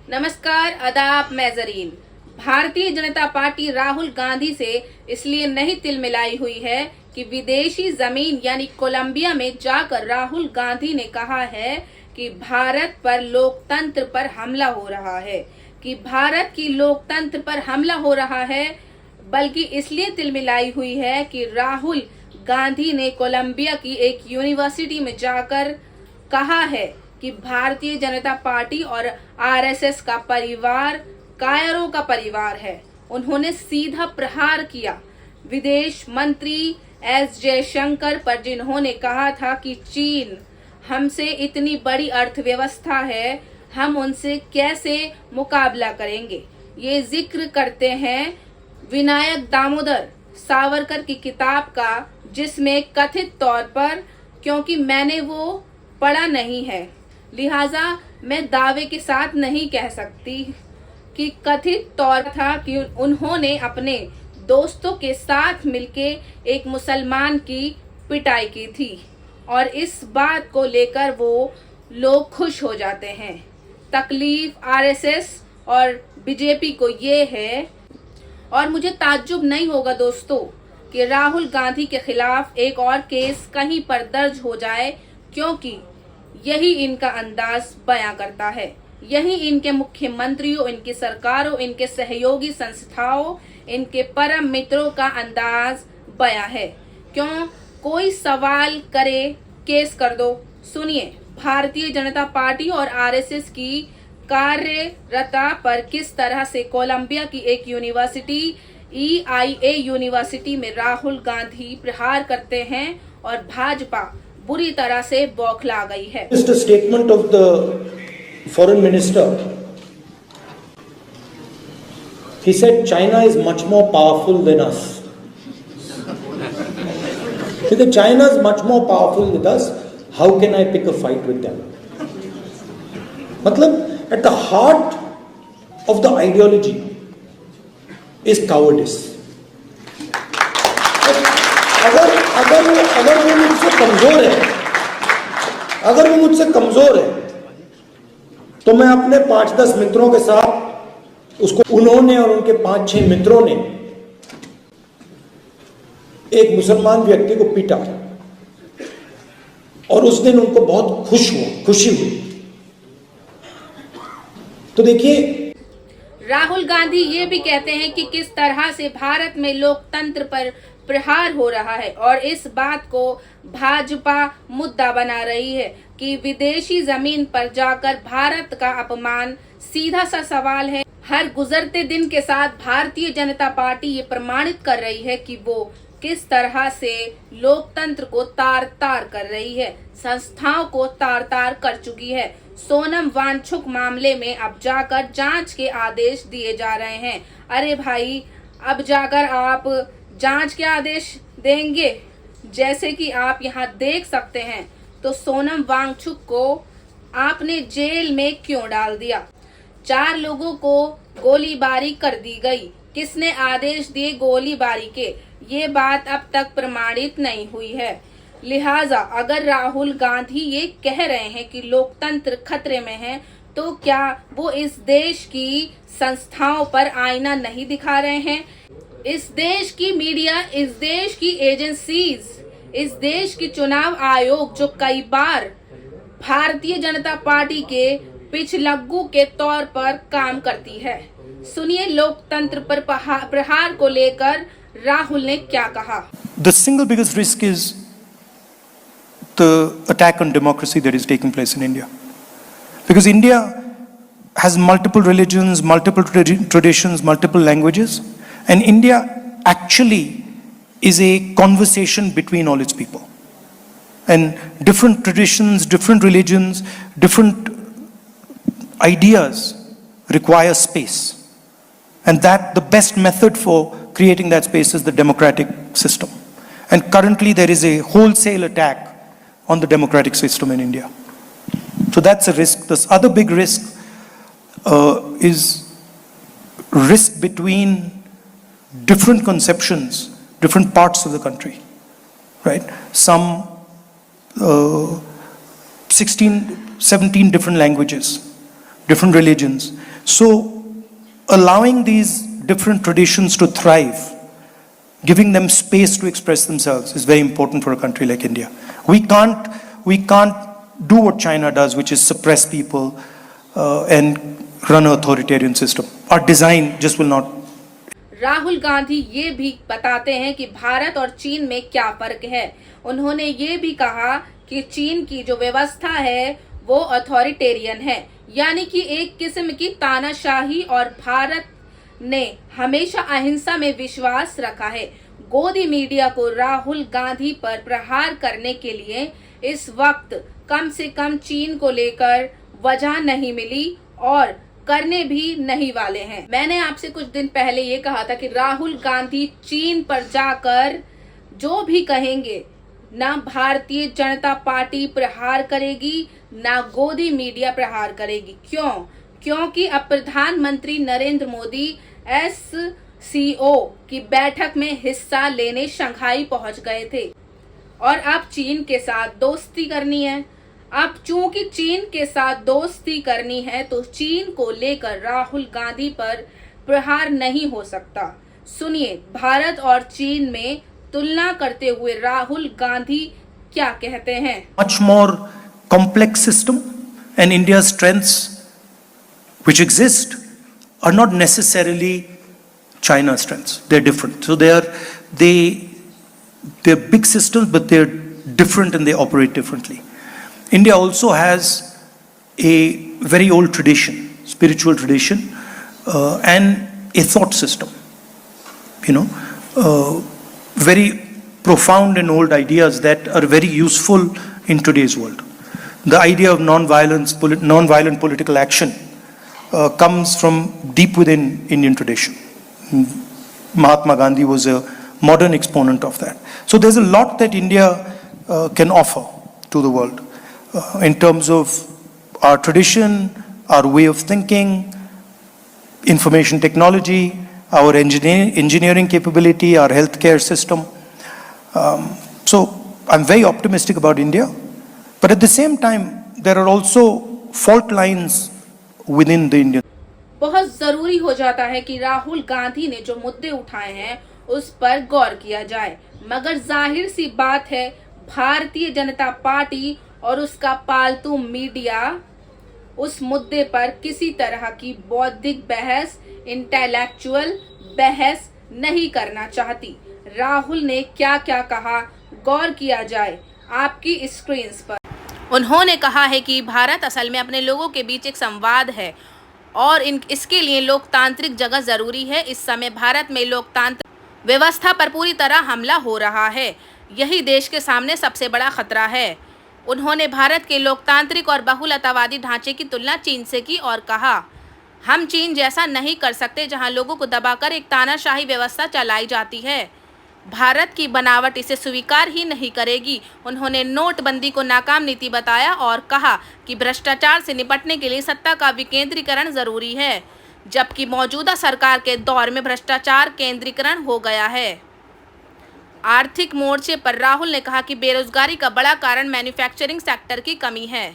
नमस्कार, आदाब, मैं जरीन। भारतीय जनता पार्टी राहुल गांधी से इसलिए नहीं तिलमिलाई हुई है कि विदेशी जमीन यानी कोलंबिया में जाकर राहुल गांधी ने कहा है कि भारत पर लोकतंत्र पर हमला हो रहा है, कि भारत की लोकतंत्र पर हमला हो रहा है, बल्कि इसलिए तिलमिलाई हुई है कि राहुल गांधी ने कोलंबिया की एक यूनिवर्सिटी में जाकर कहा है कि भारतीय जनता पार्टी और आरएसएस का परिवार कायरों का परिवार है। उन्होंने सीधा प्रहार किया विदेश मंत्री एस जयशंकर पर, जिन्होंने कहा था कि चीन हमसे इतनी बड़ी अर्थव्यवस्था है, हम उनसे कैसे मुकाबला करेंगे। ये जिक्र करते हैं विनायक दामोदर सावरकर की किताब का, जिसमें कथित तौर पर, क्योंकि मैंने वो पढ़ा नहीं है लिहाजा मैं दावे के साथ नहीं कह सकती कि कथित तौर था कि उन्होंने अपने दोस्तों के साथ मिलके एक मुसलमान की पिटाई की थी, और इस बात को लेकर वो लोग खुश हो जाते हैं। तकलीफ आरएसएस और बीजेपी को ये है, और मुझे ताज्जुब नहीं होगा दोस्तों कि राहुल गांधी के खिलाफ एक और केस कहीं पर दर्ज हो जाए, क्योंकि यही इनका अंदाज बयां करता है। यही इनके मुख्यमंत्रियों, इनकी सरकारों, इनके सहयोगी संस्थाओं, इनके परम मित्रों का अंदाज बयां है। क्यों कोई सवाल करे, केस कर दो। सुनिए, भारतीय जनता पार्टी और आरएसएस की कार्यरता पर किस तरह से कोलंबिया की एक यूनिवर्सिटी EIA यूनिवर्सिटी में राहुल गांधी प्रहार करते हैं और भाजपा बुरी तरह से बौखला गई है। Just a statement of the foreign minister. He said China is much more powerful than us. If China is much more powerful than us, how can I pick a fight with them? मतलब at the heart of the ideology is cowardice. अगर वो मुझसे कमजोर है, अगर वो मुझसे कमजोर है, तो मैं अपने 5-10 मित्रों के साथ उसको, उन्होंने और उनके 5-6 मित्रों ने एक मुसलमान व्यक्ति को पीटा, और उस दिन उनको बहुत खुशी हुई। तो देखिए, राहुल गांधी ये भी कहते हैं कि किस तरह से भारत में लोकतंत्र पर प्रहार हो रहा है, और इस बात को भाजपा मुद्दा बना रही है कि विदेशी जमीन पर जाकर भारत का अपमान। सीधा सा सवाल है, हर गुजरते दिन के साथ भारतीय जनता पार्टी ये प्रमाणित कर रही है कि वो किस तरह से लोकतंत्र को तार तार कर रही है, संस्थाओं को तार तार कर चुकी है। सोनम वांगचुक मामले में अब जाकर जांच के आदेश दिए जा रहे हैं। अरे भाई, अब जाकर आप जांच के आदेश देंगे? जैसे कि आप यहाँ देख सकते हैं, तो सोनम वांगचुक को आपने जेल में क्यों डाल दिया? 4 लोगों को गोलीबारी कर दी गई। किसने आदेश दिए गोलीबारी के? ये बात अब तक प्रमाणित नहीं हुई है। लिहाजा अगर राहुल गांधी ये कह रहे हैं कि लोकतंत्र खतरे में है, तो क्या वो इस देश की संस्थाओं पर आईना नहीं दिखा रहे हैं? इस देश की मीडिया, इस देश की एजेंसीज, इस देश की चुनाव आयोग, जो कई बार भारतीय जनता पार्टी के पिछलग्गू के तौर पर काम करती है। सुनिए लोकतंत्र पर प्रहार को लेकर राहुल ने क्या कहा। The single biggest risk is the attack on democracy that is taking place in India. Because India has multiple religions, multiple traditions, multiple languages, and India actually is a conversation between all its people. And different traditions, different religions, different ideas require space. And that the best method for creating that space is the democratic system. And currently there is a wholesale attack on the democratic system in India. So that's a risk. This other big risk is risk between different conceptions, different parts of the country, right? Some 16, 17 different languages, different religions. So allowing these different traditions to thrive, giving them space to express themselves is very important for a country like India. We can't do what China does, which is suppress people and run an authoritarian system. Our design just will not. Rahul Gandhi ये भी बताते हैं कि भारत और चीन में क्या फर्क है। उन्होंने ये भी कहा कि चीन की जो व्यवस्था है वो अथॉरिटेरियन है, यानी कि एक किस्म की तानाशाही, और भारत ने हमेशा अहिंसा में विश्वास रखा है। गोदी मीडिया को राहुल गांधी पर प्रहार करने के लिए इस वक्त कम से कम चीन को लेकर वजह नहीं मिली और करने भी नहीं वाले हैं। मैंने आपसे कुछ दिन पहले ये कहा था कि राहुल गांधी चीन पर जाकर जो भी कहेंगे, ना भारतीय जनता पार्टी प्रहार करेगी, ना गोदी मीडिया प्रहार करेगी। क्यों? क्योंकि अब प्रधानमंत्री नरेंद्र मोदी SCO की बैठक में हिस्सा लेने शंघाई पहुंच गए थे और अब चीन के साथ दोस्ती करनी है। अब चूंकि चीन के साथ दोस्ती करनी है तो चीन को लेकर राहुल गांधी पर प्रहार नहीं हो सकता। सुनिए भारत और चीन में तुलना करते हुए राहुल गांधी क्या कहते हैं। Much more complex system, and India's strengths which exist are not necessarily China's strengths. They're different. So they're big systems, but they're different and they operate differently. India also has a very old tradition, spiritual tradition, and a thought system. Very profound and old ideas that are very useful in today's world. The idea of non-violent political action comes from deep within Indian tradition. Mahatma Gandhi was a modern exponent of that. So there's a lot that India can offer to the world in terms of our tradition, our way of thinking, information technology, our engineering capability, our healthcare system. So I'm very optimistic about India, but at the same time, there are also fault lines within the Indian. बहुत जरूरी हो जाता है कि राहुल गांधी ने जो मुद्दे उठाए हैं उस पर गौर किया जाए, मगर जाहिर सी बात है भारतीय जनता पार्टी और उसका पालतू मीडिया उस मुद्दे पर किसी तरह की बौद्धिक बहस, इंटेलेक्चुअल बहस नहीं करना चाहती। राहुल ने क्या क्या कहा, गौर किया जाए आपकी स्क्रीन पर। उन्होंने कहा है कि भारत असल में अपने लोगों के बीच एक संवाद है और इसके लिए लोकतांत्रिक जगह जरूरी है। इस समय भारत में लोकतांत्रिक व्यवस्था पर पूरी तरह हमला हो रहा है, यही देश के सामने सबसे बड़ा खतरा है। उन्होंने भारत के लोकतांत्रिक और बहुलतावादी ढांचे की तुलना चीन से की और कहा, हम चीन जैसा नहीं कर सकते जहां लोगों को दबाकर एक तानाशाही व्यवस्था चलाई जाती है। भारत की बनावट इसे स्वीकार ही नहीं करेगी। उन्होंने नोटबंदी को नाकाम नीति बताया और कहा कि भ्रष्टाचार से निपटने के लिए सत्ता का विकेंद्रीकरण जरूरी है, जबकि मौजूदा सरकार के दौर में भ्रष्टाचार केंद्रीकरण हो गया है। आर्थिक मोर्चे पर राहुल ने कहा कि बेरोजगारी का बड़ा कारण मैन्युफैक्चरिंग सेक्टर की कमी है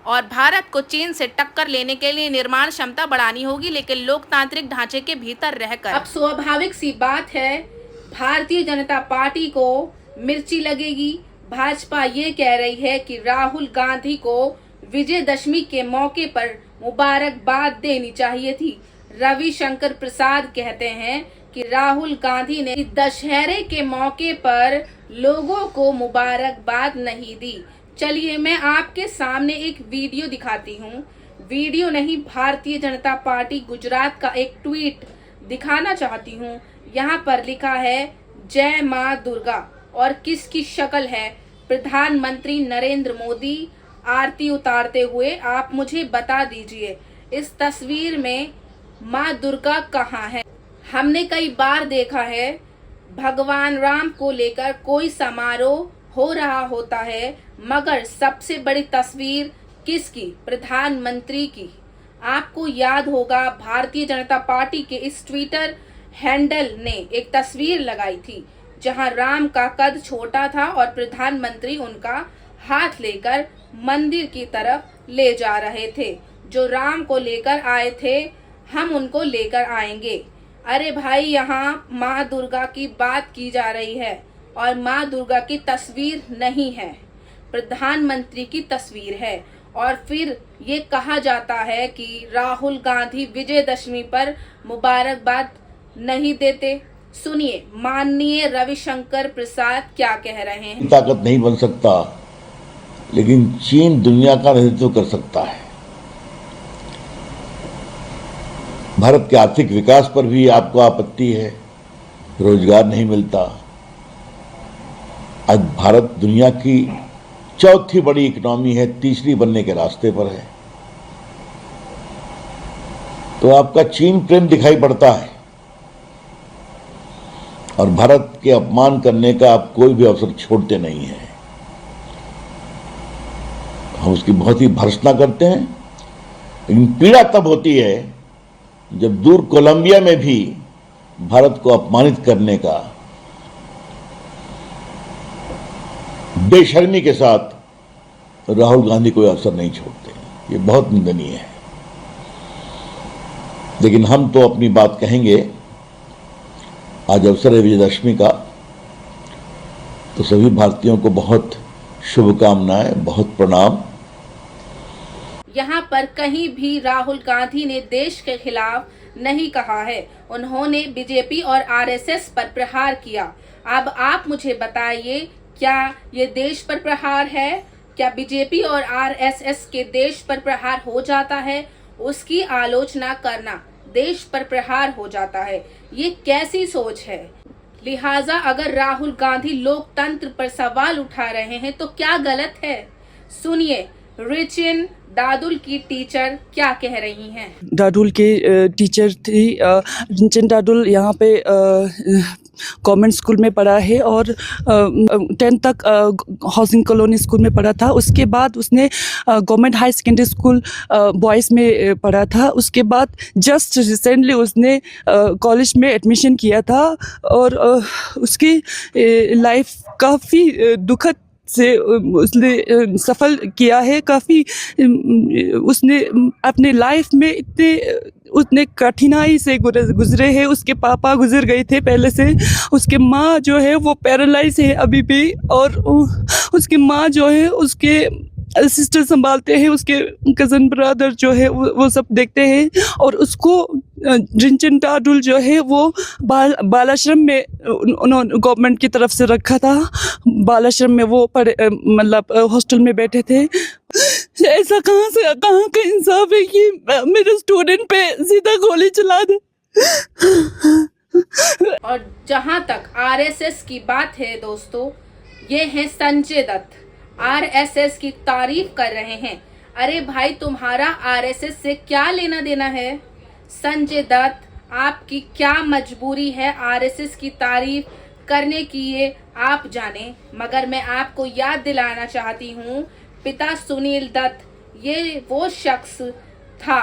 और भारत को चीन से टक्कर लेने के लिए निर्माण क्षमता बढ़ानी होगी, लेकिन लोकतांत्रिक ढांचे के भीतर रहकर। अब स्वाभाविक सी बात है भारतीय जनता पार्टी को मिर्ची लगेगी। भाजपा ये कह रही है कि राहुल गांधी को विजयदशमी के मौके पर मुबारकबाद देनी चाहिए थी। रविशंकर प्रसाद कहते हैं कि राहुल गांधी ने दशहरे के मौके पर लोगों को मुबारकबाद नहीं दी। चलिए मैं आपके सामने एक वीडियो दिखाती हूँ। वीडियो नहीं, भारतीय जनता पार्टी गुजरात का एक ट्वीट दिखाना चाहती हूँ। यहाँ पर लिखा है जय माँ दुर्गा और किसकी शक्ल है? प्रधानमंत्री नरेंद्र मोदी आरती उतारते हुए। आप मुझे बता दीजिए इस तस्वीर में माँ दुर्गा कहाँ है? हमने कई बार देखा है भगवान राम को लेकर कोई समारोह हो रहा होता है, मगर सबसे बड़ी तस्वीर किसकी? प्रधानमंत्री की। आपको याद होगा भारतीय जनता पार्टी के इस ट्विटर हैंडल ने एक तस्वीर लगाई थी जहां राम का कद छोटा था और प्रधानमंत्री उनका हाथ लेकर मंदिर की तरफ ले जा रहे थे। जो राम को लेकर आए थे हम उनको लेकर आएंगे। अरे भाई, यहाँ माँ दुर्गा की बात की जा रही है और माँ दुर्गा की तस्वीर नहीं है, प्रधानमंत्री की तस्वीर है। और फिर ये कहा जाता है कि राहुल गांधी विजयदशमी पर मुबारकबाद नहीं देते। सुनिए माननीय रविशंकर प्रसाद क्या कह रहे हैं। ताकत नहीं बन सकता, लेकिन चीन दुनिया का नेतृत्व कर सकता है। भारत के आर्थिक विकास पर भी आपको आपत्ति है, रोजगार नहीं मिलता। आज भारत दुनिया की चौथी बड़ी इकोनॉमी है, तीसरी बनने के रास्ते पर है। तो आपका चीन प्रेम दिखाई पड़ता है और भारत के अपमान करने का आप कोई भी अवसर छोड़ते नहीं हैं। हम उसकी बहुत ही भर्त्सना करते हैं, लेकिन पीड़ा तब होती है जब दूर कोलंबिया में भी भारत को अपमानित करने का बेशर्मी के साथ राहुल गांधी कोई अवसर नहीं छोड़ते। ये बहुत निंदनीय है। लेकिन हम तो अपनी बात कहेंगे। आज अवसर है विजयदशमी का, तो सभी भारतीयों को बहुत शुभकामनाएं, बहुत प्रणाम। यहाँ पर कहीं भी राहुल गांधी ने देश के खिलाफ नहीं कहा है। उन्होंने बीजेपी और आरएसएस पर प्रहार किया। अब आप मुझे बताइए, क्या ये देश पर प्रहार है? क्या बीजेपी और आरएसएस के देश पर प्रहार हो जाता है? उसकी आलोचना करना देश पर प्रहार हो जाता है। ये कैसी सोच है? लिहाजा अगर राहुल गांधी लोकतंत्र पर सवाल उठा रहे हैं तो क्या गलत है? सुनिए रिचिन दादुल की टीचर क्या कह रही हैं। दादुल के टीचर थी रिचिन दादुल। यहाँ पे गवर्नमेंट स्कूल में पढ़ा है और 10th तक हाउसिंग कॉलोनी स्कूल में पढ़ा था। उसके बाद उसने government high secondary school boys में पढ़ा था। उसके बाद जस्ट रिसेंटली उसने कॉलेज में एडमिशन किया था और उसकी लाइफ काफ़ी दुखद से उसने सफल किया है। काफ़ी उसने अपने लाइफ में उतने कठिनाई से गुजरे हैं। उसके पापा गुजर गए थे पहले से। उसके माँ जो है वो पैरालाइज है अभी भी, और उसकी माँ जो है उसके सिस्टर संभालते हैं, उसके कज़न ब्रदर जो है वो सब देखते हैं। और उसको रिचिन दादुल जो है वो बालाश्रम में उन्होंने गवर्नमेंट की तरफ से रखा था। बालाश्रम में वो मतलब हॉस्टल में बैठे थे। ऐसा कहाँ का इंसाफ है कि मेरे स्टूडेंट पे सीधा गोली चला दे। और जहां तक आरएसएस की बात है दोस्तों, ये है संजय दत्त, आरएसएस की तारीफ कर रहे हैं। अरे भाई, तुम्हारा आरएसएस से क्या लेना देना है? संजय दत्त, आपकी क्या मजबूरी है आरएसएस की तारीफ करने की, ये आप जाने। मगर मैं आपको याद दिलाना चाहती हूँ, पिता सुनील दत्त ये वो शख्स था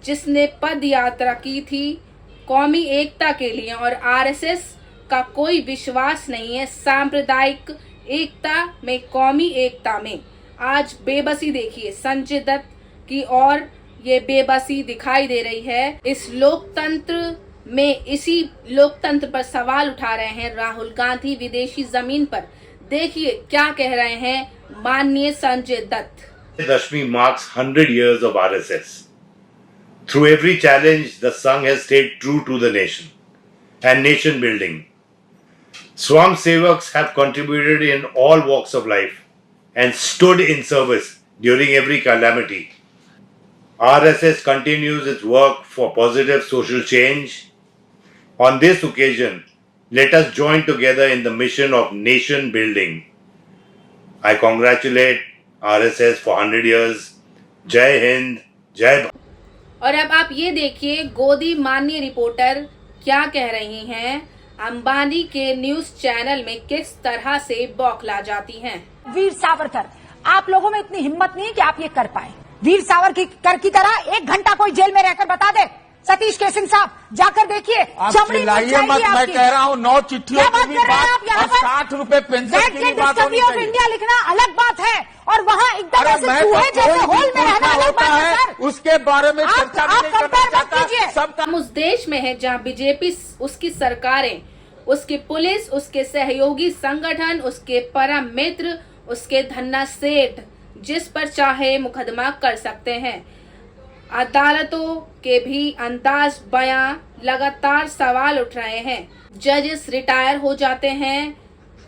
जिसने पद यात्रा की थी कौमी एकता के लिए, और आरएसएस का कोई विश्वास नहीं है सांप्रदायिक एकता में, कौमी एकता में। आज बेबसी देखिए संजय दत्त की, और ये बेबसी दिखाई दे रही है इस लोकतंत्र में। इसी लोकतंत्र पर सवाल उठा रहे हैं राहुल गांधी विदेशी जमीन पर। देखिए क्या कह रहे हैं माननीय Sanjay Dutt. Dashmi marks 100 years of RSS. Through every challenge, the Sangh has stayed true to the nation and nation building. Swam Sevaks have contributed in all walks of life and stood in service during every calamity. RSS continues its work for positive social change. On this occasion, let us join together in the mission of nation building. I congratulate RSS for 100 years. जय हिंद, जय भारत। और अब आप ये देखिए गोदी माननीय reporter क्या कह रही हैं, अंबानी के न्यूज चैनल में किस तरह से बौखला जाती हैं। वीर सावरकर, आप लोगों में इतनी हिम्मत नहीं कि आप ये कर पाए। वीर सावरकर की तरह 1 घंटा कोई जेल में रहकर बता दे। सतीश केसिंग साहब जाकर देखिए, चमड़ी लाइए मत, मैं कह रहा हूँ 9 चिट्ठियों की भी बात और 60 रुपए पेंशन की भी बात होनी चाहिए। इंडिया लिखना अलग बात है और वहाँ एकदम अरे ऐसे मैं चूहे तो जैसे कोई होल में भी रहना पूछा अलग होता बात है है सर। उसके बारे में आप चर्चा भी नहीं करना कंपेयर मत चाहता कीजिए। सबका हम उस देश में हैं जहां बीजेपी, उसकी सरकारें, उसकी पुलिस, उसके सहयोगी संगठन, उसके परम मित्र, उसके धन्ना सेठ जिस पर चाहे मुकदमा कर सकते हैं। अदालतों के भी अंदाज बयां लगातार सवाल उठ रहे हैं। जजेस रिटायर हो जाते हैं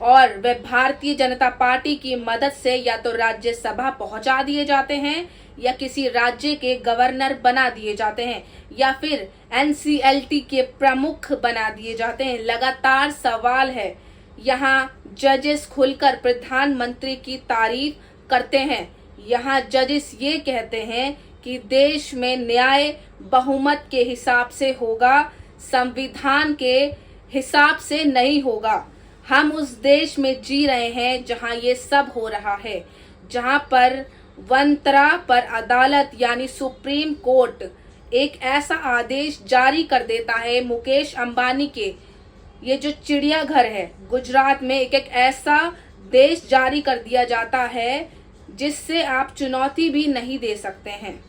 और वे भारतीय जनता पार्टी की मदद से या तो राज्यसभा पहुंचा दिए जाते हैं या किसी राज्य के गवर्नर बना दिए जाते हैं या फिर एनसीएलटी के प्रमुख बना दिए जाते हैं। लगातार सवाल है। यहाँ जजेस खुलकर प्रधानमंत्री की तारीफ करते हैं। यहाँ जजेस ये कहते हैं कि देश में न्याय बहुमत के हिसाब से होगा, संविधान के हिसाब से नहीं होगा। हम उस देश में जी रहे हैं जहां ये सब हो रहा है, जहां पर वंतरा पर अदालत यानी सुप्रीम कोर्ट एक ऐसा आदेश जारी कर देता है। मुकेश अंबानी के ये जो चिड़ियाघर है गुजरात में, एक ऐसा देश जारी कर दिया जाता है जिससे आप चुनौती भी नहीं दे सकते हैं।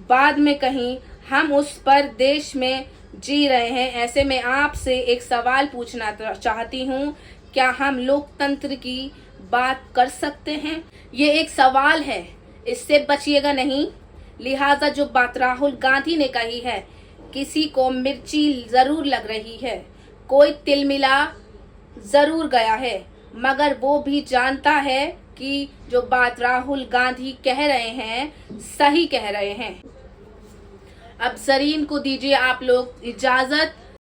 बाद में कहीं हम उस पर देश में जी रहे हैं। ऐसे में आपसे एक सवाल पूछना चाहती हूँ, क्या हम लोकतंत्र की बात कर सकते हैं? ये एक सवाल है, इससे बचिएगा नहीं। लिहाजा जो बात राहुल गांधी ने कही है, किसी को मिर्ची जरूर लग रही है, कोई तिलमिला जरूर गया है, मगर वो भी जानता है कि जो बात राहुल गांधी कह रहे हैं सही कह रहे हैं। अब जरीन को दीजिए आप लोग इजाजत।